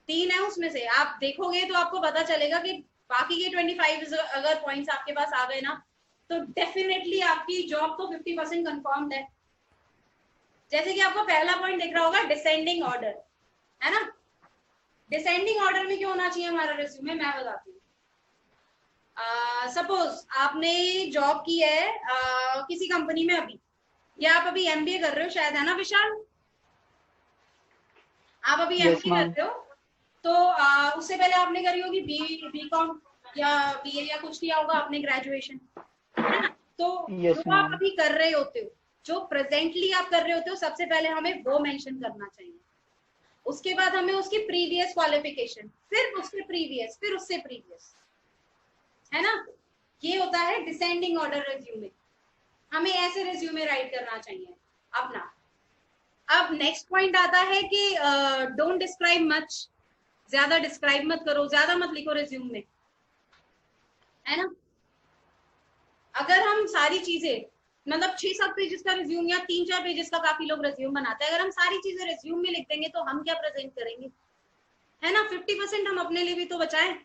3 है उसमें से आप देखोगे तो आपको पता चलेगा कि बाकी के 25 अगर पॉइंट्स आपके पास आ गए ना, तो डेफिनेटली आपकी जॉब तो 50% कंफर्म्ड है। जैसे कि आपको पहला पॉइंट दिख रहा होगा, डिसेंडिंग ऑर्डर, है ना। डिसेंडिंग ऑर्डर में क्यों होना चाहिए हमारा रिज्यूमे, मैं बताती हूँ। सपोज आपने जॉब की है किसी कंपनी में अभी, या आप अभी एमबीए कर रहे हो शायद, है ना विशाल? आप अभी एमबीए कर रहे हो, तो उससे पहले आपने करी होगी बीकॉम या बीए या कुछ किया होगा आपने, ग्रेजुएशन, है ना। तो जो आप अभी कर रहे होते हो, जो प्रेजेंटली आप कर रहे होते हो, सबसे पहले हमें वो मेंशन करना चाहिए। उसके बाद हमें उसकी प्रीवियस क्वालिफिकेशन, फिर उसके प्रीवियस, फिर उससे प्रीवियस, है ना। ये होता है डिसेंडिंग ऑर्डर रिज्यूमे। हमें ऐसे रिज्यूमे राइट करना चाहिए अपना। अब नेक्स्ट पॉइंट आता है कि डोंट डिस्क्राइब मच, ज्यादा डिस्क्राइब मत करो, ज्यादा मत लिखो रिज्यूम में, है ना। अगर हम सारी चीजें मतलब 6-7 पेजेस का रिज्यूम या 3-4 पेजेस का काफी लोग रिज्यूम बनाते हैं, अगर हम सारी चीजें रिज्यूम में लिख देंगे तो हम क्या प्रेजेंट करेंगे, है ना। 50% हम अपने लिए भी तो बचाएं।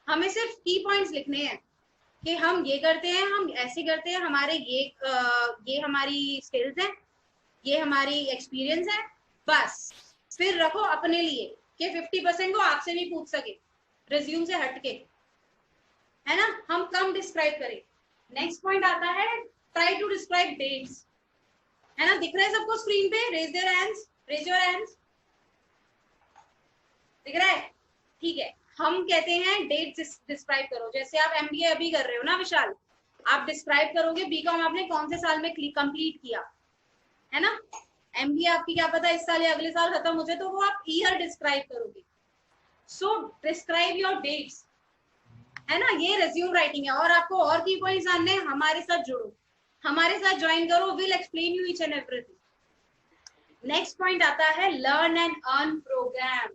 हमें सिर्फ की पॉइंट्स लिखने हैं कि हम ये करते हैं, हम ऐसे करते हैं, हमारे ये हमारी स्किल्स हैं, ये हमारी एक्सपीरियंस है, बस। फिर रखो अपने लिए कि 50% को आपसे भी पूछ सके रिज्यूम से हटके, है ना। हम कम डिस्क्राइब करें। नेक्स्ट पॉइंट आता है ट्राई टू डिस्क्राइब डेट्स, है ना। दिख रहा है सबको स्क्रीन पे? Raise their hands, raise your hands. दिख रहा है? ठीक है। हम कहते हैं डेट्स डिस्क्राइब करो। जैसे आप एमबीए अभी कर रहे हो ना विशाल, आप डिस्क्राइब करोगे बीकॉम आपने कौन से साल में कंप्लीट किया, है ना। एमबीए आपकी क्या पता इस साल या अगले साल खत्म हो जाए, तो वो आप ईयर डिस्क्राइब करोगे। सो डिस्क्राइब योर डेट्स, है ना। ये रिज्यूम राइटिंग है। और आपको और की पॉइंट्स जानने, हमारे साथ जुड़ो, हमारे साथ ज्वाइन करो, will explain you each and everything. Next point आता है लर्न एंड अर्न प्रोग्राम।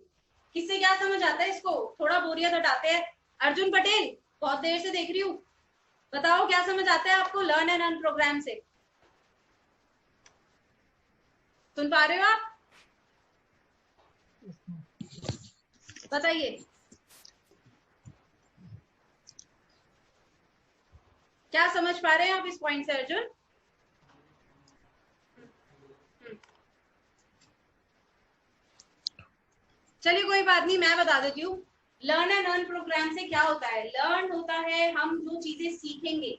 किससे क्या समझ आता है इसको? थोड़ा बोरियत हटाते हैं। अर्जुन पटेल, बहुत देर से देख रही हूँ, बताओ क्या समझ आता है आपको लर्न एंड अर्न प्रोग्राम से? सुन पा रहे हो आप? बताइए। क्या समझ पा रहे हैं आप इस पॉइंट से अर्जुन? चलिए कोई बात नहीं, मैं बता देती हूँ। लर्न एंड अर्न प्रोग्राम से क्या होता है? लर्न होता है हम जो चीजें सीखेंगे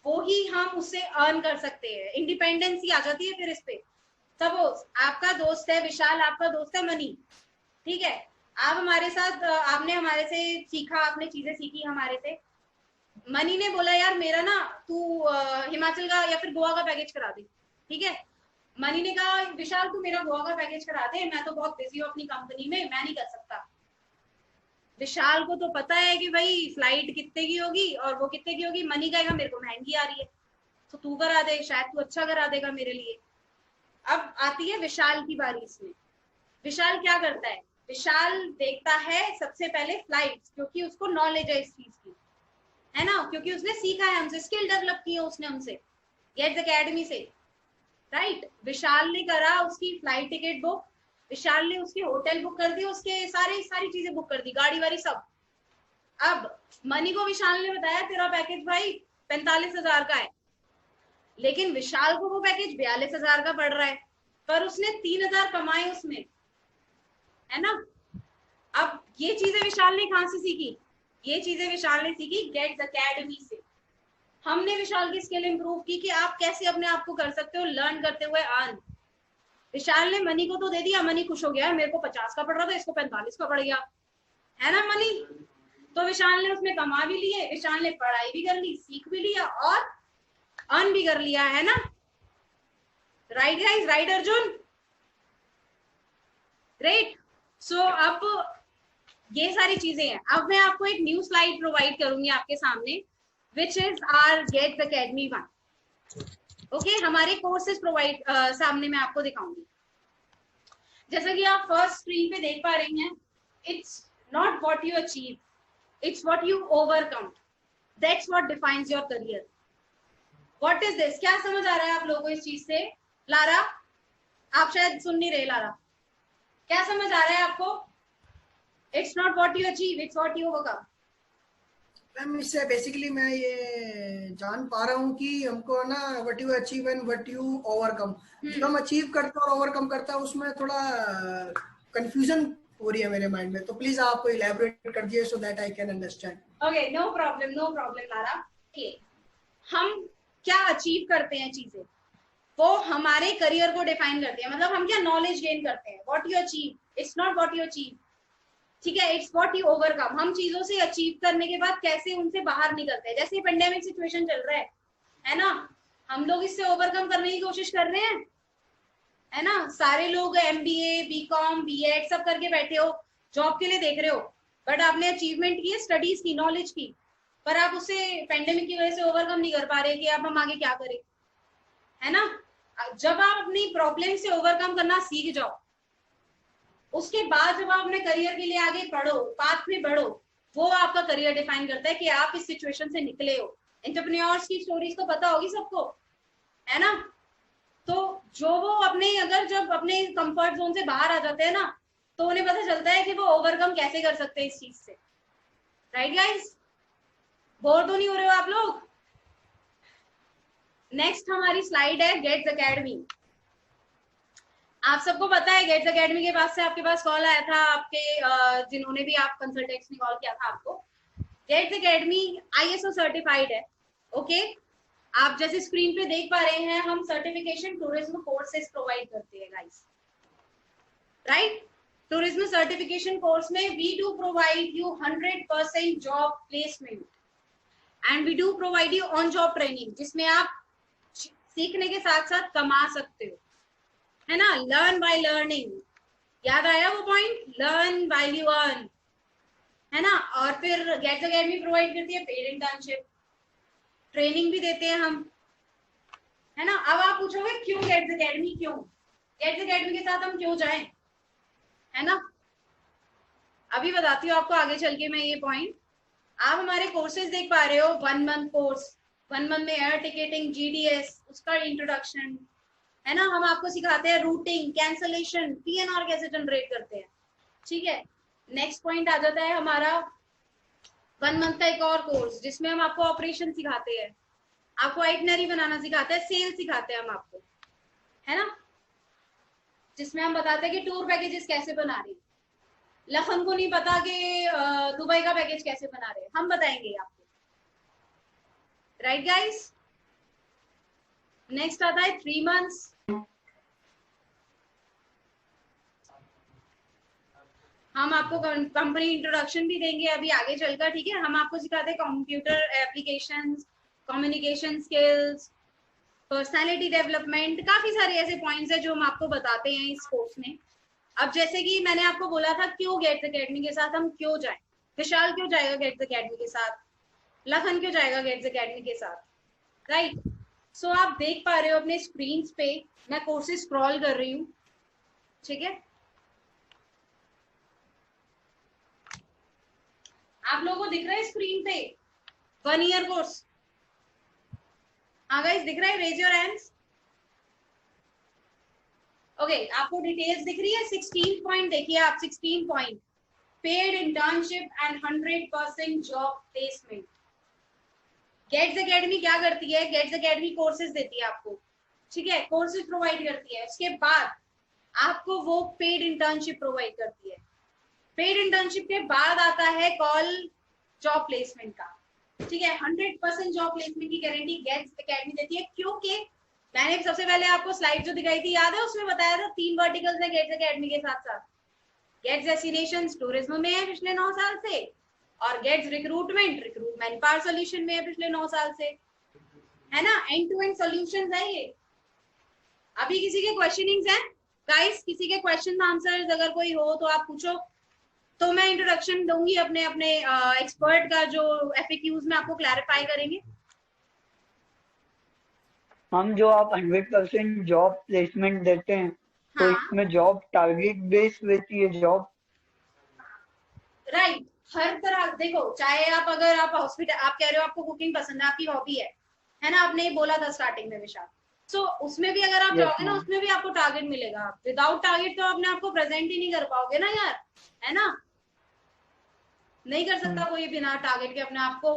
वो ही हम उससे अर्न कर सकते हैं। इंडिपेंडेंसी आ जाती है फिर इस पे। सपोज आपका दोस्त है विशाल, आपका दोस्त है मनी, ठीक है। आप हमारे साथ, आपने हमारे से सीखा, आपने चीजें सीखी हमारे से। मनी ने बोला यार मेरा ना तू हिमाचल का या फिर गोवा का पैकेज करा दे, ठीक है। मनी ने कहा विशाल तू मेरा गोवा का पैकेज करा दे, मैं तो बहुत बिजी हूँ अपनी कंपनी में, मैं नहीं कर सकता। विशाल को तो पता है कि भाई फ्लाइट कितने की होगी और वो कितने की होगी। मनी कहेगा मेरे को महंगी आ रही है, तो तू करा दे, शायद तू अच्छा करा देगा मेरे लिए। अब आती है विशाल की बारी। इसमें विशाल क्या करता है? विशाल देखता है सबसे पहले फ्लाइट्स, क्योंकि उसको नॉलेज है इस चीज की, है ना, क्योंकि उसने सीखा है हमसे, स्किल डेवलप की है उसने हमसे गेट्स एकेडमी से, राइट। विशाल ने करा उसकी फ्लाइट टिकट बुक, विशाल ने उसकी होटल बुक कर दी, उसके सारी चीजें बुक कर दी, गाड़ी वाड़ी सब। अब मनी को विशाल ने बताया तेरा पैकेज भाई 45,000 का है, लेकिन विशाल को वो पैकेज 42,000 का पड़ रहा है, पर उसने 3,000 कमाए उसमें, है ना। अब ये चीजें विशाल ने कहां से सीखी? ये चीजें विशाल ने सीखी गेट्स एकेडमी से। हमने विशाल की स्किल इंप्रूव की कि आप कैसे अपने आप को कर सकते हो लर्न करते हुए अर्न। विशाल ने मनी को तो दे दिया, मनी खुश हो गया, मेरे को 50 का पड़ रहा था, इसको 45 का पड़ गया, है ना मनी। तो विशाल ने उसमें कमा भी लिए, विशाल ने पढ़ाई भी कर ली, सीख भी लिया और अर्न भी कर लिया, है ना? Right guys, right Arjun? Great. So अब ये सारी चीजें हैं। अब मैं आपको एक न्यू स्लाइड प्रोवाइड करूंगी आपके सामने, which is our Gate Academy 1। Okay, हमारे कोर्सेज प्रोवाइड सामने मैं आपको दिखाऊंगी। जैसा कि आप फर्स्ट स्क्रीन पे देख पा रही हैं, it's not what you achieve, it's what you overcome, that's what defines your career. What is this? क्या समझ आ रहा है आप लोगों को इस चीज से? लारा, आप शायद सुन नहीं रहे। लारा, क्या समझ आ रहा है आपको? It's not what you achieve, it's what you overcome. Ma'am इससे बेसिकली मैं ये जान पा रहा हूँ कि हमको ना what you achieve and what you overcome, जो हम अचीव करते हैं और ओवरकम करते हैं उसमें थोड़ा कंफ्यूजन हो रही है मेरे माइंड में, तो प्लीज आप इलैबोरेट कर दीजिए so that I can understand. Okay, no problem Lara. Okay, हम क्या अचीव करते हैं चीजें, वो हमारे करियर को डिफाइन करते हैं। मतलब हम क्या नॉलेज गेन करते हैं। What you achieve, it's not what you achieve, ठीक है, इट्स व्हाट यू ओवरकम। हम चीजों से अचीव करने के बाद कैसे उनसे बाहर निकलते हैं। जैसे पेंडेमिक सिचुएशन चल रहा है ना, हम लोग इससे ओवरकम करने की कोशिश कर रहे हैं, है ना? सारे लोग MBA, BCom, B.Ed सब करके बैठे हो, जॉब के लिए देख रहे हो, बट आपने अचीवमेंट की है स्टडीज की, नॉलेज की, पर आप उससे पेंडेमिक की वजह से ओवरकम नहीं कर पा रहे कि अब हम आगे क्या करें, है ना? जब आप अपनी प्रॉब्लम से ओवरकम करना सीख जाओ, उसके बाद जब आप अपने करियर के लिए आगे बढ़ो, पाथ में बढ़ो, वो आपका करियर डिफाइन करता है कि आप इस सिचुएशन से निकले हो। एंटरप्रेन्योर्स की स्टोरीज तो पता होगी सबको, है ना? तो जो वो जब अपने कंफर्ट जोन से बाहर आ जाते हैं ना, तो उन्हें पता चलता है कि वो ओवरकम कैसे कर सकते हैं इस चीज से। राइट गाइस, बोर तो नहीं हो रहे हो आप लोग? नेक्स्ट हमारी स्लाइड है गेट्स अकेडमी। आप सबको पता है गेट्स अकेडमी के पास से आपके पास कॉल आया था, आपके जिन्होंने भी आप कंसल्टेंट्स ने कॉल किया था आपको। गेट्स अकेडमी ISO सर्टिफाइड है। ओके, आप जैसे स्क्रीन पे देख पा रहे हैं, हम सर्टिफिकेशन टूरिज्म कोर्सेज प्रोवाइड करते हैं guys, right? Tourism certification course में we do provide you 100% job placement and we do provide you on job training, जिसमें आप सीखने के साथ साथ कमा सकते हो, है ना? लर्न बाय लर्निंग, याद आया वो point? Learn by you earn, है ना? और फिर गेट्स अकेडमी प्रोवाइड करती है पेड इंटर्नशिप, ट्रेनिंग भी देते हैं हम, है ना? अब आप पूछोगे क्यों गेट्स अकेडमी, क्यों गेट्स अकेडमी के साथ हम क्यों जाएं, है ना? अभी बताती हूँ आपको आगे चल के मैं ये पॉइंट। आप हमारे कोर्सेज देख पा रहे हो, 1 मंथ कोर्स, 1 मंथ में एयर टिकेटिंग, GDS, उसका इंट्रोडक्शन, है ना? हम आपको सिखाते हैं रूटिंग, कैंसलेशन, PNR कैसे जनरेट करते हैं, ठीक है? नेक्स्ट पॉइंट आ जाता है हमारा 1 मंथ का एक और कोर्स, जिसमें हम आपको ऑपरेशन सिखाते हैं, आपको आइटनरी बनाना सिखाते हैं, सेल सिखाते हैं हम आपको, है ना? जिसमें हम बताते हैं कि टूर पैकेजेस कैसे बना रहे हैं। लखन को नहीं पता कि दुबई का पैकेज कैसे बना रहे हैं, हम बताएंगे आपको। राइट गाइस, नेक्स्ट आता है 3 मंथ्स। हम आपको कंपनी इंट्रोडक्शन भी देंगे अभी आगे चलकर, ठीक है? हम आपको सिखाते हैं computer applications, communication skills, personality development, काफी सारे ऐसे पॉइंट्स है जो हम आपको बताते हैं इस कोर्स में। अब जैसे कि मैंने आपको बोला था क्यों गेट्स अकेडमी के साथ हम क्यों जाएं, विशाल क्यों जाएगा गेट्स अकेडमी के साथ, लखन क्यों जाएगा गेट्स अकेडमी के साथ, राइट? सो आप देख पा रहे हो अपने स्क्रीन पे, मैं कोर्सेज स्क्रॉल कर रही हूँ, ठीक है? आप लोगों को दिख रहा है स्क्रीन पे 1 ईयर कोर्स? हाँ गाइस, दिख रहा है? Raise your hands. ओके, आपको डिटेल्स दिख रही है? 16 पॉइंट देखिए आप, 16 point, paid internship and 100% job placement. Gets academy क्या करती है? गेट्स अकेडमी कोर्सेज देती है आपको, ठीक है? कोर्सेज प्रोवाइड करती है, उसके बाद आपको वो पेड इंटर्नशिप प्रोवाइड करती है। पेड इंटर्नशिप के बाद आता है कॉल जॉब प्लेसमेंट का, ठीक है? 100% जॉब प्लेसमेंट की गारंटी गेट्स अकेडमी देती है, क्योंकि मैंने सबसे पहले आपको स्लाइड जो दिखाई थी, याद है? उसमें बताया था 3 वर्टिकल्स है गेट्स अकेडमी के साथ साथ। गेट्स डेस्टिनेशंस टूरिज्म में है पिछले 9 साल से, और Gets recruitment man power solution में है पिछले 9 साल से, है ना। एंड टू एंड सॉल्यूशंस है ये। अभी किसी के क्वेश्चनिंग्स हैं गाइस? किसी के क्वेश्चन आंसर्स अगर कोई हो तो आप पूछो, तो मैं इंट्रोडक्शन दूंगी अपने एक्सपर्ट का जो एफएक्यूज में आपको क्लैरिफाई करेंगे। हम जो आप 100% जॉब प्लेसमेंट देते हैं, तो हाँ। इसमें जॉब टारगेट बेस्ड रहती है जॉब? राइट, हर तरह देखो, चाहे आप अगर आप हॉस्पिटल, आप कह रहे हो आपको कुकिंग पसंद है, आपकी हॉबी है ना, आपने बोला था स्टार्टिंग में विशाल। सो उसमें भी अगर आप Yes, जाओगे ना, ma'am. उसमें भी आपको टारगेट मिलेगा। विदाउट टारगेट तो अपने आपको प्रेजेंट ही नहीं कर पाओगे ना यार, है ना। नहीं कर सकता कोई बिना टारगेट के अपने आप को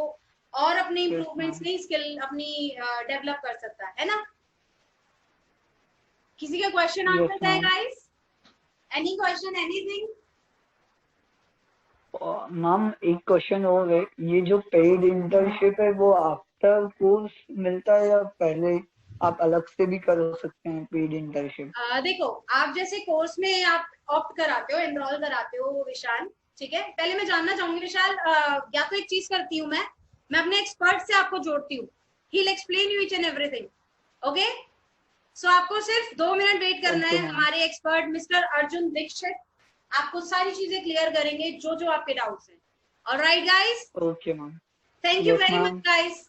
और अपनी Yes, इम्प्रूवमेंट्स ma'am. नहीं, स्किल अपनी डेवलप कर सकता है ना। किसी का क्वेश्चन Yes, आंसर है ma'am. Guys? Any question, anything? Ma'am एक क्वेश्चन और है, ये जो पेड इंटर्नशिप है वो आफ्टर कोर्स मिलता है या पहले आप अलग से भी कर सकते हैं पेड इंटर्नशिप? देखो, आप जैसे कोर्स में आप ऑप्ट कराते हो, एनरोल कराते हो विशाल, ठीक है। पहले मैं जानना चाहूंगी विशाल, या तो एक चीज करती हूँ मैं अपने एक्सपर्ट से आपको जोड़ती हूँ। He will explain you each and everything, okay. So आपको सिर्फ 2 मिनट वेट करना Okay, है। ma'am. हमारे एक्सपर्ट मिस्टर अर्जुन दीक्षित आपको सारी चीजें क्लियर करेंगे, जो जो आपके डाउट्स हैं। Alright guys, Okay, ma'am. Thank you Yes, very much ma'am. Guys.